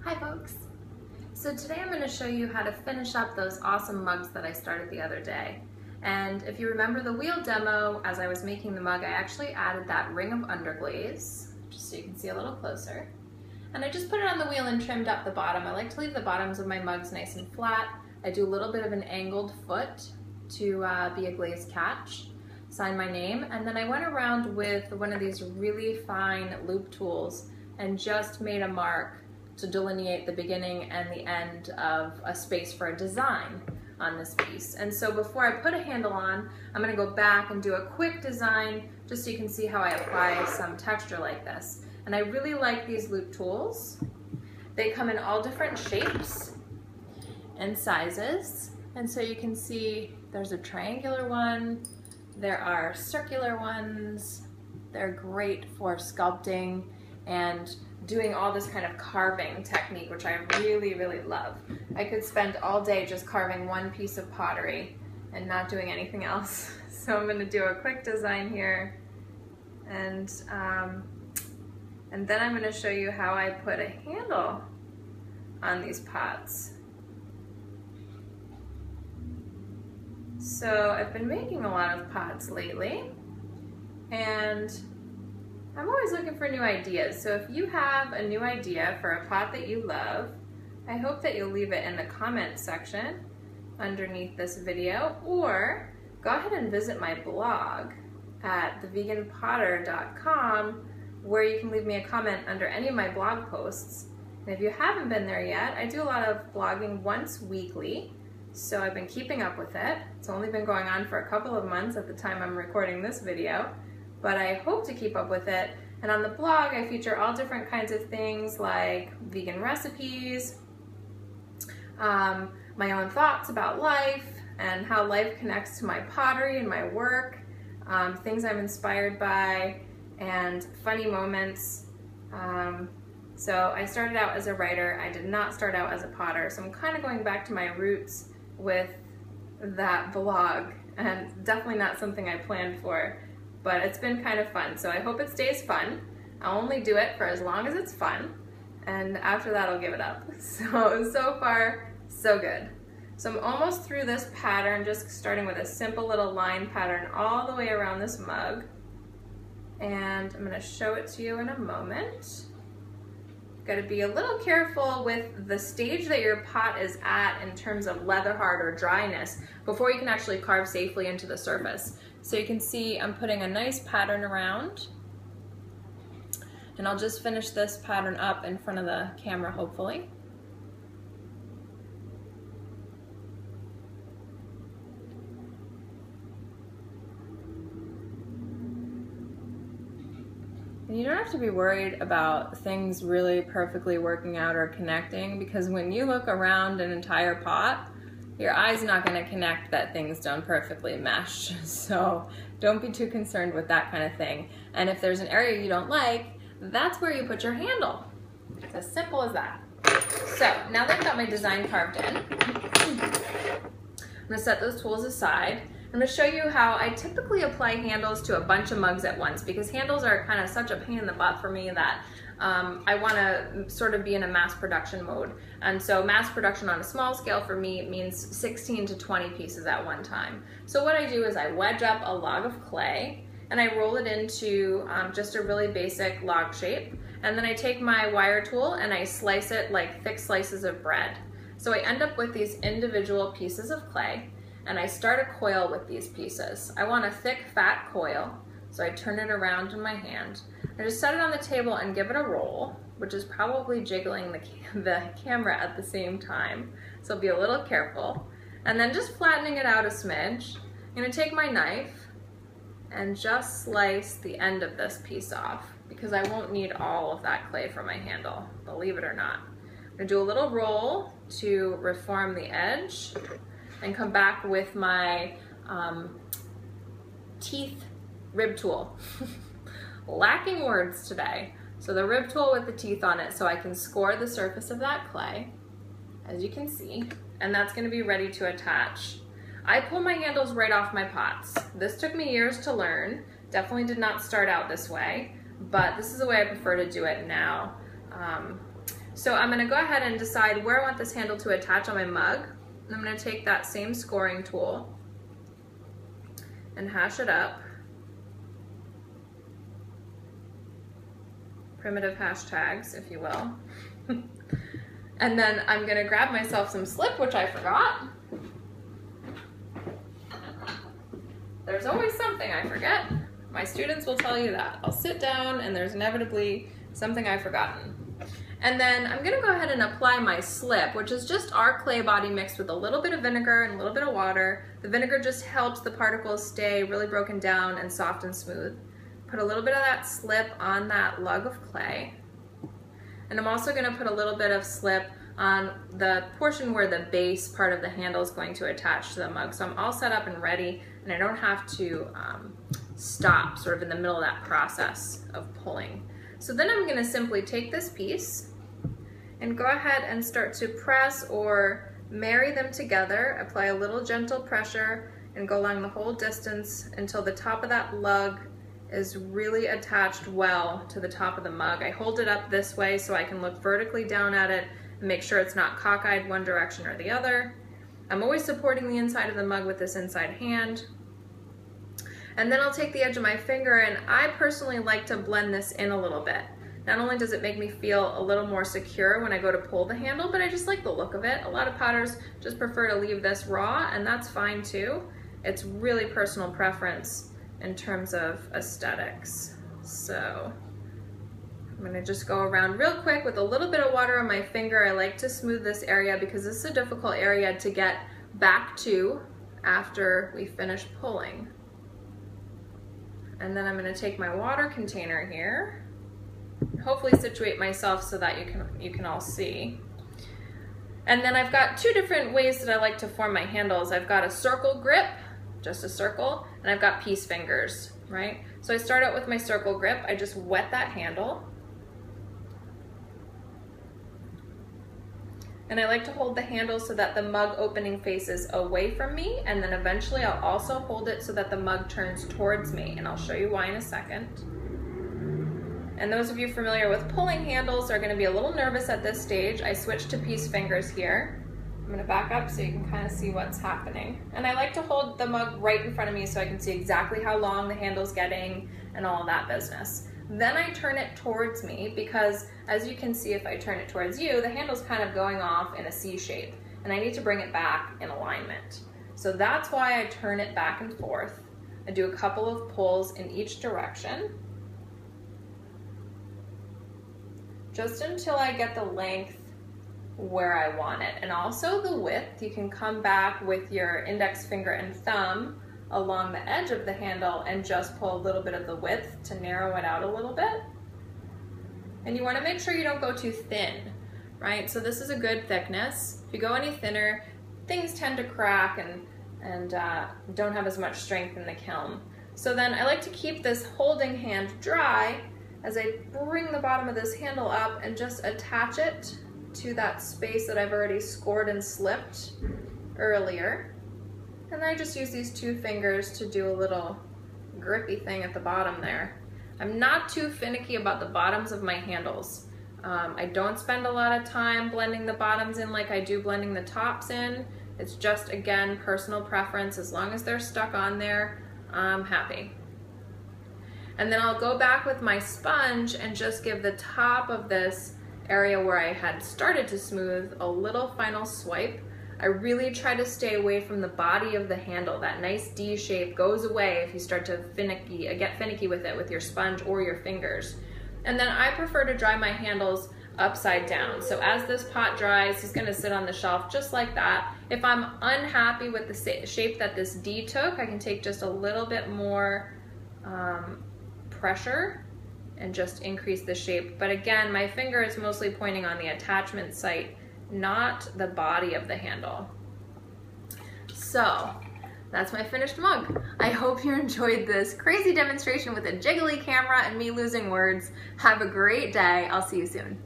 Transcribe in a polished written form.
Hi folks! So today I'm going to show you how to finish up those awesome mugs that I started the other day. And if you remember the wheel demo, as I was making the mug, I actually added that ring of underglaze, just so you can see a little closer. And I just put it on the wheel and trimmed up the bottom. I like to leave the bottoms of my mugs nice and flat. I do a little bit of an angled foot to be a glazed catch, sign my name, and then I went around with one of these really fine loop tools and just made a mark to delineate the beginning and the end of a space for a design on this piece. And so before I put a handle on, I'm going to go back and do a quick design just so you can see how I apply some texture like this. And I really like these loop tools. They come in all different shapes and sizes. And so you can see there's a triangular one, there are circular ones. They're great for sculpting and doing all this kind of carving technique, which I really, really love. I could spend all day just carving one piece of pottery and not doing anything else. So I'm going to do a quick design here, and then I'm going to show you how I put a handle on these pots. So I've been making a lot of pots lately, and I'm always looking for new ideas. So if you have a new idea for a pot that you love, I hope that you'll leave it in the comments section underneath this video, or go ahead and visit my blog at theveganpotter.com, where you can leave me a comment under any of my blog posts. And if you haven't been there yet, I do a lot of blogging once weekly, so I've been keeping up with it. It's only been going on for a couple of months at the time I'm recording this video, but I hope to keep up with it. And on the blog, I feature all different kinds of things like vegan recipes, my own thoughts about life and how life connects to my pottery and my work, things I'm inspired by, and funny moments. So I started out as a writer. I did not start out as a potter, so I'm kind of going back to my roots with that blog, and definitely not something I planned for. But it's been kind of fun, so I hope it stays fun. I'll only do it for as long as it's fun, and after that I'll give it up. So far, so good. So I'm almost through this pattern, just starting with a simple little line pattern all the way around this mug. And I'm gonna show it to you in a moment. You've gotta be a little careful with the stage that your pot is at in terms of leather hard or dryness before you can actually carve safely into the surface. So you can see I'm putting a nice pattern around, and I'll just finish this pattern up in front of the camera, hopefully. And you don't have to be worried about things really perfectly working out or connecting, because when you look around an entire pot, your eye's not going to connect that things don't perfectly mesh. So don't be too concerned with that kind of thing. And if there's an area you don't like, that's where you put your handle. It's as simple as that. So now that I've got my design carved in, I'm going to set those tools aside. I'm going to show you how I typically apply handles to a bunch of mugs at once, because handles are kind of such a pain in the butt for me that I want to sort of be in a mass production mode. And so mass production on a small scale for me means 16 to 20 pieces at one time. So what I do is I wedge up a log of clay and I roll it into just a really basic log shape. And then I take my wire tool and I slice it like thick slices of bread. So I end up with these individual pieces of clay, and I start a coil with these pieces. I want a thick, fat coil, so I turn it around in my hand. I just set it on the table and give it a roll, which is probably jiggling the camera at the same time, so be a little careful. And then just flattening it out a smidge, I'm gonna take my knife and just slice the end of this piece off, because I won't need all of that clay for my handle, believe it or not. I'm gonna do a little roll to reform the edge and come back with my teeth rib tool. Lacking words today. So the rib tool with the teeth on it, so I can score the surface of that clay, as you can see, and that's gonna be ready to attach. I pull my handles right off my pots. This took me years to learn. Definitely did not start out this way, but this is the way I prefer to do it now. So I'm gonna go ahead and decide where I want this handle to attach on my mug. And I'm gonna take that same scoring tool and hash it up. Primitive hashtags, if you will. And then I'm gonna grab myself some slip, which I forgot. There's always something I forget. My students will tell you that. I'll sit down and there's inevitably something I've forgotten. And then I'm gonna go ahead and apply my slip, which is just our clay body mixed with a little bit of vinegar and a little bit of water. The vinegar just helps the particles stay really broken down and soft and smooth. Put a little bit of that slip on that lug of clay. And I'm also gonna put a little bit of slip on the portion where the base part of the handle is going to attach to the mug. So I'm all set up and ready, and I don't have to stop sort of in the middle of that process of pulling. So then I'm gonna simply take this piece and go ahead and start to press or marry them together, apply a little gentle pressure, and go along the whole distance until the top of that lug is really attached well to the top of the mug. I hold it up this way so I can look vertically down at it and make sure it's not cockeyed one direction or the other. I'm always supporting the inside of the mug with this inside hand. And then I'll take the edge of my finger, and I personally like to blend this in a little bit. Not only does it make me feel a little more secure when I go to pull the handle, but I just like the look of it. A lot of potters just prefer to leave this raw, and that's fine too. It's really personal preference in terms of aesthetics. So I'm gonna just go around real quick with a little bit of water on my finger. I like to smooth this area because this is a difficult area to get back to after we finish pulling. And then I'm gonna take my water container here, hopefully situate myself so that you can all see. And then I've got two different ways that I like to form my handles. I've got a circle grip, just a circle, and I've got peace fingers, right? So I start out with my circle grip. I just wet that handle. And I like to hold the handle so that the mug opening faces away from me, and then eventually I'll also hold it so that the mug turns towards me, and I'll show you why in a second. And those of you familiar with pulling handles are gonna be a little nervous at this stage. I switched to peace fingers here. I'm gonna back up so you can kind of see what's happening. And I like to hold the mug right in front of me so I can see exactly how long the handle's getting and all of that business. Then I turn it towards me because, as you can see if I turn it towards you, the handle's kind of going off in a C shape, and I need to bring it back in alignment. So that's why I turn it back and forth. I do a couple of pulls in each direction, just until I get the length where I want it. And also the width. You can come back with your index finger and thumb along the edge of the handle and just pull a little bit of the width to narrow it out a little bit. And you want to make sure you don't go too thin, right? So this is a good thickness. If you go any thinner, things tend to crack and don't have as much strength in the kiln. So then I like to keep this holding hand dry as I bring the bottom of this handle up and just attach it to that space that I've already scored and slipped earlier. And I just use these two fingers to do a little grippy thing at the bottom there. I'm not too finicky about the bottoms of my handles. I don't spend a lot of time blending the bottoms in like I do blending the tops in. It's just, again, personal preference. As long as they're stuck on there, I'm happy. And then I'll go back with my sponge and just give the top of this area where I had started to smooth a little final swipe. I really try to stay away from the body of the handle. That nice D shape goes away if you start to get finicky with it with your sponge or your fingers. And then I prefer to dry my handles upside down. So as this pot dries, it's gonna sit on the shelf just like that. If I'm unhappy with the shape that this D took, I can take just a little bit more pressure and just increase the shape. But again, my finger is mostly pointing on the attachment site, not the body of the handle. So that's my finished mug. I hope you enjoyed this crazy demonstration with a jiggly camera and me losing words. Have a great day. I'll see you soon.